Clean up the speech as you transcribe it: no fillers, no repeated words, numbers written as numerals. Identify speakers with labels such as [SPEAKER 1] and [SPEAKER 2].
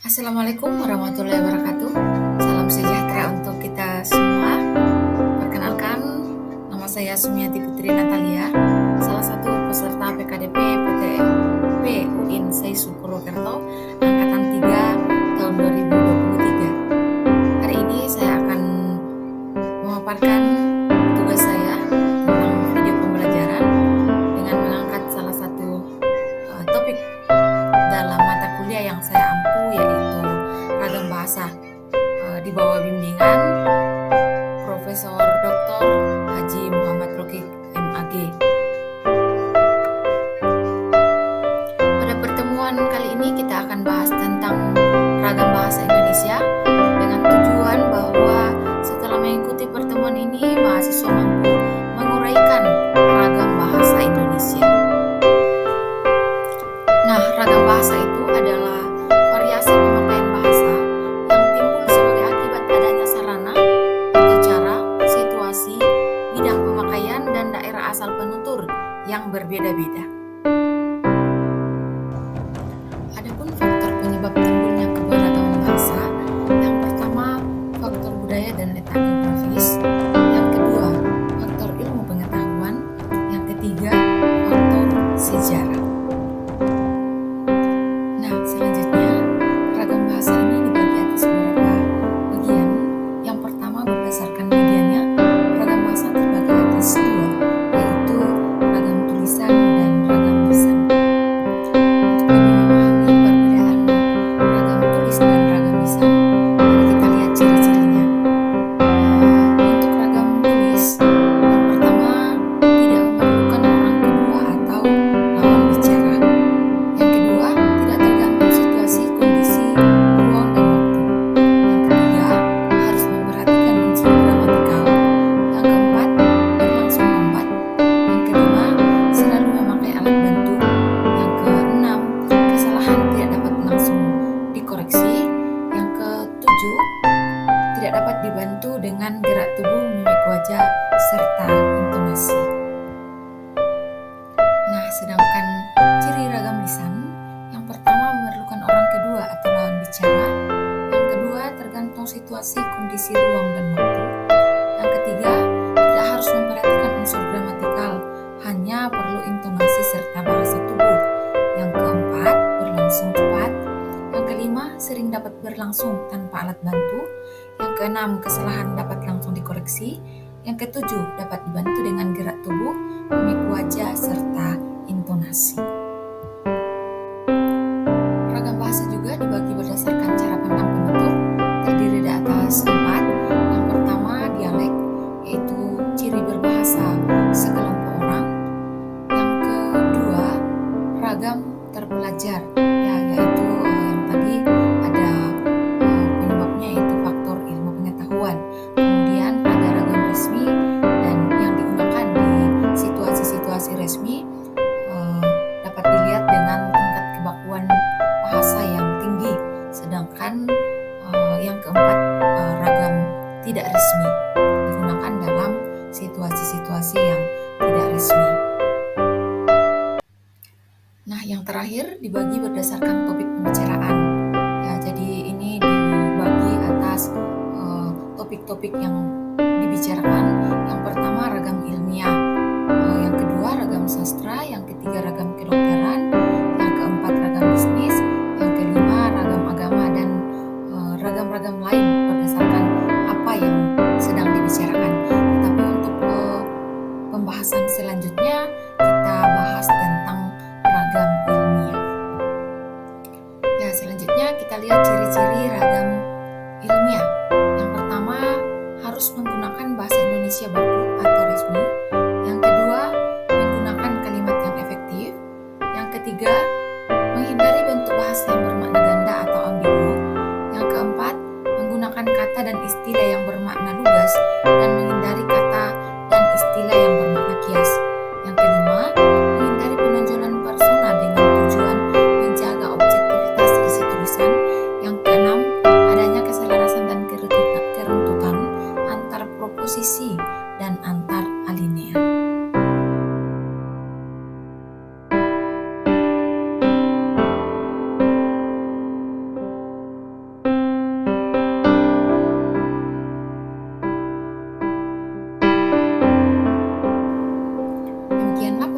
[SPEAKER 1] Assalamualaikum warahmatullahi wabarakatuh. Salam sejahtera untuk kita semua. Perkenalkan, nama saya Sumiati Putri Natalia, salah satu peserta PKDP PTMP UIN Seisu Purwokerto Angkatan 3 tahun 2023. Hari ini saya akan memaparkan tugas saya tentang video pembelajaran dengan mengangkat salah satu topik dalam mata kuliah yang saya ampu, yaitu ragam bahasa di bawah bimbingan Profesor Dr. Haji Muhammad Rokik MAG. Pada pertemuan kali ini kita akan bahas tentang ragam bahasa Indonesia dengan tujuan bahwa setelah mengikuti pertemuan ini mahasiswa mampu menguraikan ragam bahasa Indonesia. Nah, ragam bahasa itu adalah variasi pemakaian bahasa yang timbul sebagai akibat adanya sarana atau cara, situasi, bidang pemakaian, dan daerah asal penutur yang berbeda-beda. Adapun faktor penyebab timbulnya keberagaman bahasa, yang pertama faktor budaya dan letak geografis, yang kedua faktor ilmu pengetahuan, yang ketiga faktor sejarah. Nah, selanjutnya ragam bahasa ini dibagi atas beberapa bagian. Yang pertama, berdasarkan medianya, ragam bahasa terbagi atas dua, yaitu ragam tulisan dan ragam lisan. Untuk lebih memahami perbedaan ragam tulis dan ragam lisan, mari kita lihat ciri-cirinya. Untuk ragam tulis, yang pertama tidak memerlukan orang kedua atau lawan bicara. Yang kedua, tidak tergantung situasi, kondisi, ruang, dan waktu. Yang ketiga, harus memperhatikan unsur gramatikal. Yang keempat, berlangsung lambat. Yang kelima, selalu memakai alat bantu. Yang keenam, kesalahan tidak dapat langsung dikoreksi. Yang ketujuh, tidak dapat dibantu dengan gerak tubuh, mimik wajah, serta intonasi. Nah, sedangkan ciri ragam lisan, yang pertama memerlukan orang kedua atau lawan bicara. Yang kedua, tergantung situasi, kondisi, ruang, dan waktu. Yang ketiga, tidak harus memperhatikan unsur gramatikal, hanya perlu intonasi serta bahasa tubuh. Yang keempat, berlangsung cepat. Yang kelima, sering dapat berlangsung tanpa alat bantu. Yang keenam, kesalahan dapat langsung dikoreksi. Yang ketujuh, dapat dibantu dengan gerak tubuh, mimik wajah, serta intonasi. Ragam bahasa juga dibagi berdasarkan cara pandang penutur, terdiri dari atas 4. Yang pertama, dialek, yaitu ciri berbahasa sekelompok orang. Yang kedua, ragam terpelajar, yaitu yang tadi ada penyebabnya, yaitu faktor ilmu pengetahuan. Kemudian ada ragam resmi, dan yang digunakan di situasi-situasi resmi dapat dilihat dengan tingkat kebakuan bahasa yang tinggi. Sedangkan yang keempat, ragam tidak resmi, digunakan dalam situasi-situasi yang tidak resmi. Nah, yang terakhir dibagi berdasarkan topik pembicaraan. Ya, jadi ini dibagi atas topik-topik yang dibicarakan. Yang pertama, ragam ilmiah. Yang kedua, ragam sastra. Yang ketiga, ragam kedokteran. Yang keempat, ragam bisnis. Yang kelima, ragam agama, dan ragam-ragam lain berdasarkan apa yang sedang dibicarakan. Tetapi untuk pembahasan selanjutnya, kita bahas tentang ragam ilmiah. Ya, selanjutnya kita lihat ciri-ciri ragam ilmiah. Yang pertama, harus menggunakan bahasa Indonesia baku atau resmi. Yang kedua, menggunakan kalimat yang efektif. Yang ketiga, menghindari bentuk bahasa yang bermakna ganda atau ambigu. Yang keempat, menggunakan kata dan istilah yang bermakna lugas dan menghindari kata dan istilah yang bermakna kias. Yang kelima, menghindari penonjolan persona dengan tujuan menjaga objektivitas isi tulisan. Yang keenam, adanya keselarasan dan keruntutan antar proposisi dan antar alinea. bagian apa